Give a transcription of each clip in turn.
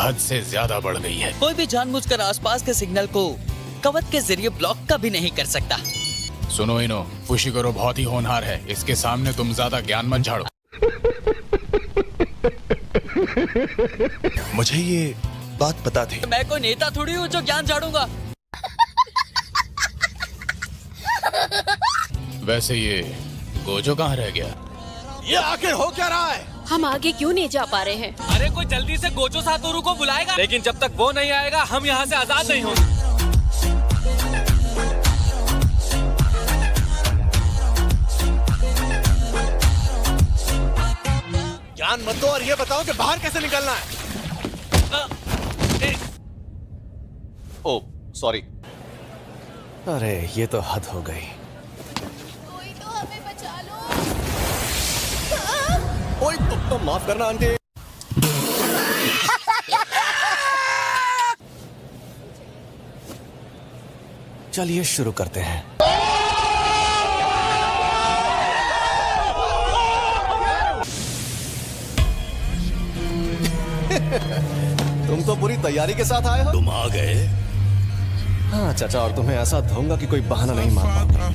हद से ज्यादा बढ़ गई है। कोई भी जानबूझकर आसपास के सिग्नल को कवच के जरिए ब्लॉक कभी नहीं कर सकता। सुनो इनो, फुशिकोरो बहुत ही होनहार है, इसके सामने तुम ज्यादा ज्ञान मत झाड़ो। मुझे ये बात पता थी। मैं कोई नेता थोड़ी हूँ जो ज्ञान झाड़ूंगा। वैसे ये गोजो कहाँ रह गया? ये आखिर हो क्या रहा है? हम आगे क्यों नहीं जा पा रहे हैं? अरे कोई जल्दी से गोजो सातोरू को बुलाएगा, लेकिन जब तक वो नहीं आएगा हम यहाँ से आजाद नहीं होंगे। ज्ञान मत दो और ये बताओ कि बाहर कैसे निकलना है। ओ सॉरी। अरे ये तो हद हो गई। कोई तो हमें बचा लो। ओए तो माफ करना आंटी। चलिए शुरू करते हैं। तुम तो पूरी तैयारी के साथ आए हो। तुम आ गए? हाँ चाचा, और तुम्हें ऐसा दूंगा कि कोई बहाना नहीं मार पाऊंगा।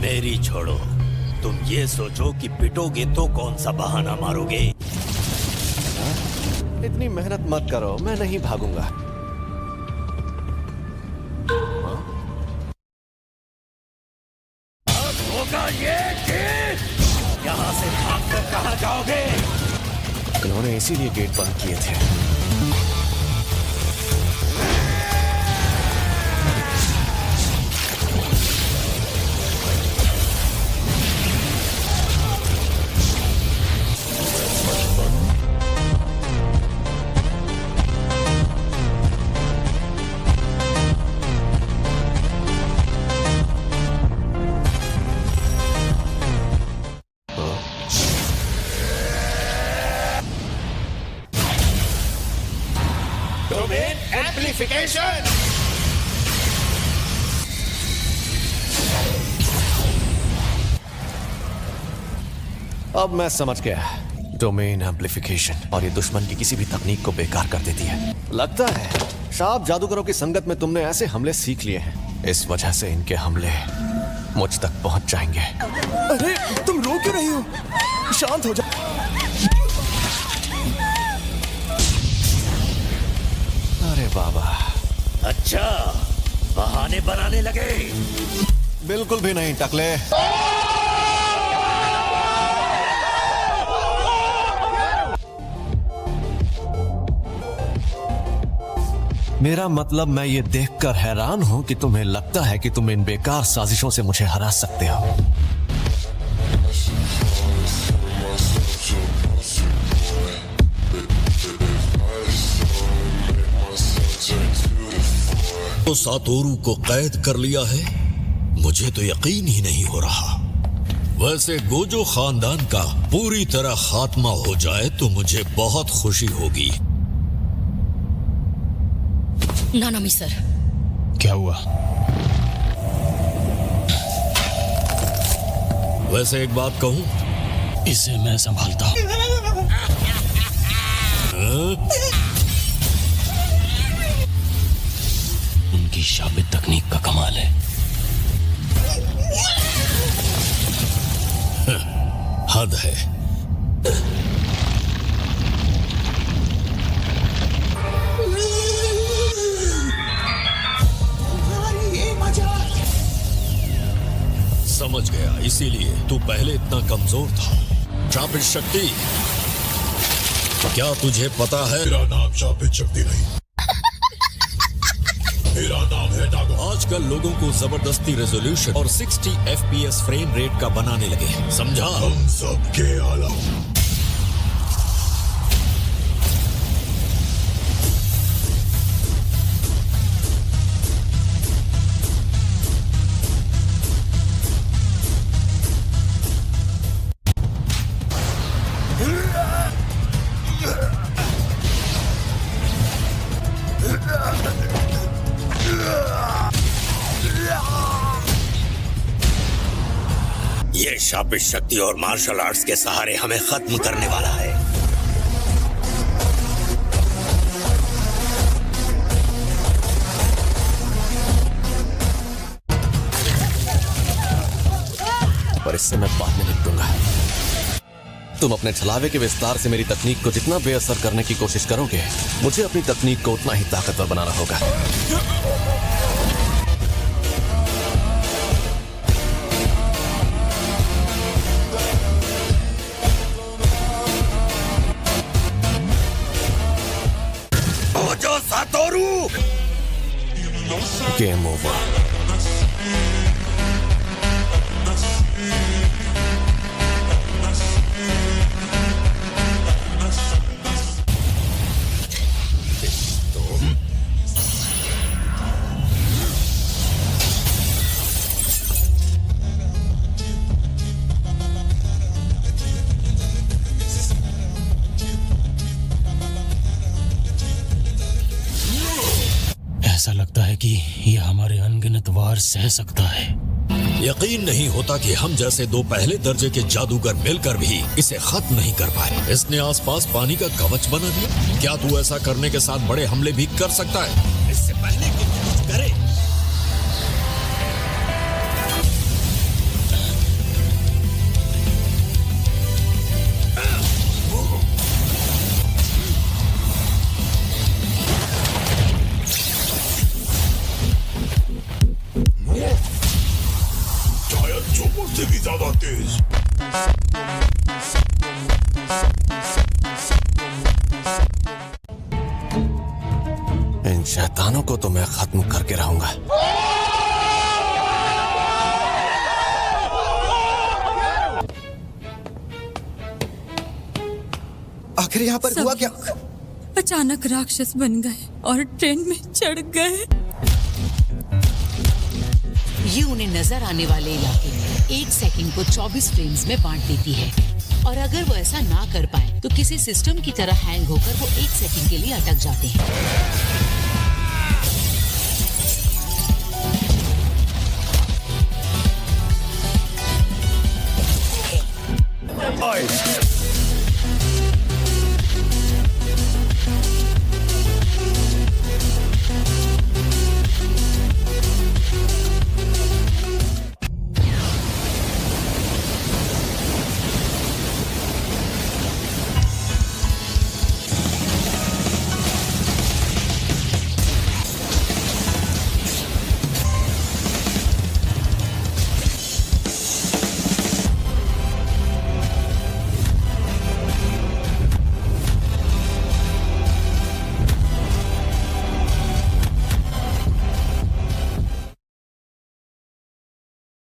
मेरी छोड़ो, तुम ये सोचो कि पिटोगे तो कौन सा बहाना मारोगे। इतनी मेहनत मत करो, मैं नहीं भागूंगा। होगा ये कि यहाँ से भागकर कहाँ जाओगे? इन्होंने इसीलिए गेट बंद किए थे। Domain amplification. अब मैं समझ गया, डोमेन एम्प्लीफिकेशन, और ये दुश्मन की किसी भी तकनीक को बेकार कर देती है। लगता है शाप जादूगरों की संगत में तुमने ऐसे हमले सीख लिए हैं, इस वजह से इनके हमले मुझ तक पहुंच जाएंगे। अरे तुम रो क्यों रही हो? शांत हो जा। अरे बाबा। अच्छा, बहाने बनाने लगे। बिल्कुल भी नहीं टकले। मेरा मतलब, मैं ये देखकर हैरान हूं कि तुम्हें लगता है कि तुम इन बेकार साजिशों से मुझे हरा सकते हो। तो सातोरू को कैद कर लिया है? मुझे तो यकीन ही नहीं हो रहा। वैसे गोजो खानदान का पूरी तरह खात्मा हो जाए तो मुझे बहुत खुशी होगी। नानामी सर, क्या हुआ? वैसे एक बात कहूं, इसे मैं संभालता हूँ। उनकी शाबित तकनीक का कमाल है। हद है। समझ गया, इसीलिए तू पहले इतना कमजोर था। शापित शक्ति, क्या तुझे पता है? मेरा नाम शापित शक्ति नहीं, मेरा नाम है डागो। आजकल लोगों को जबरदस्ती रेजोल्यूशन और 60 FPS फ्रेम रेट का बनाने लगे, समझा? हम सब के आला। ये शापित शक्ति और मार्शल आर्ट्स के सहारे हमें खत्म करने वाला है। पर इससे मैं बाद में निपटूंगा। तुम अपने छलावे के विस्तार से मेरी तकनीक को जितना बेअसर करने की कोशिश करोगे, मुझे अपनी तकनीक को उतना ही ताकतवर बनाना होगा। Gojo Satoru! Game over. ऐसा लगता है कि यह हमारे अनगिनत वार सह सकता है। यकीन नहीं होता कि हम जैसे दो पहले दर्जे के जादूगर मिलकर भी इसे खत्म नहीं कर पाए। इसने आसपास पानी का कवच बना दिया। क्या तू ऐसा करने के साथ बड़े हमले भी कर सकता है? इससे पहले कि तू कुछ करे। शायद चोपर से भी ज्यादा तेज। इन शैतानों को तो मैं खत्म करके रहूंगा। आखिर यहाँ पर हुआ क्या? अचानक राक्षस बन गए और ट्रेन में चढ़ गए। ये उन्हें नजर आने वाले इलाके में 1 सेकंड को 24 फ्रेम्स में बांट देती है, और अगर वो ऐसा ना कर पाए तो किसी सिस्टम की तरह हैंग होकर वो 1 सेकंड के लिए अटक जाते हैं।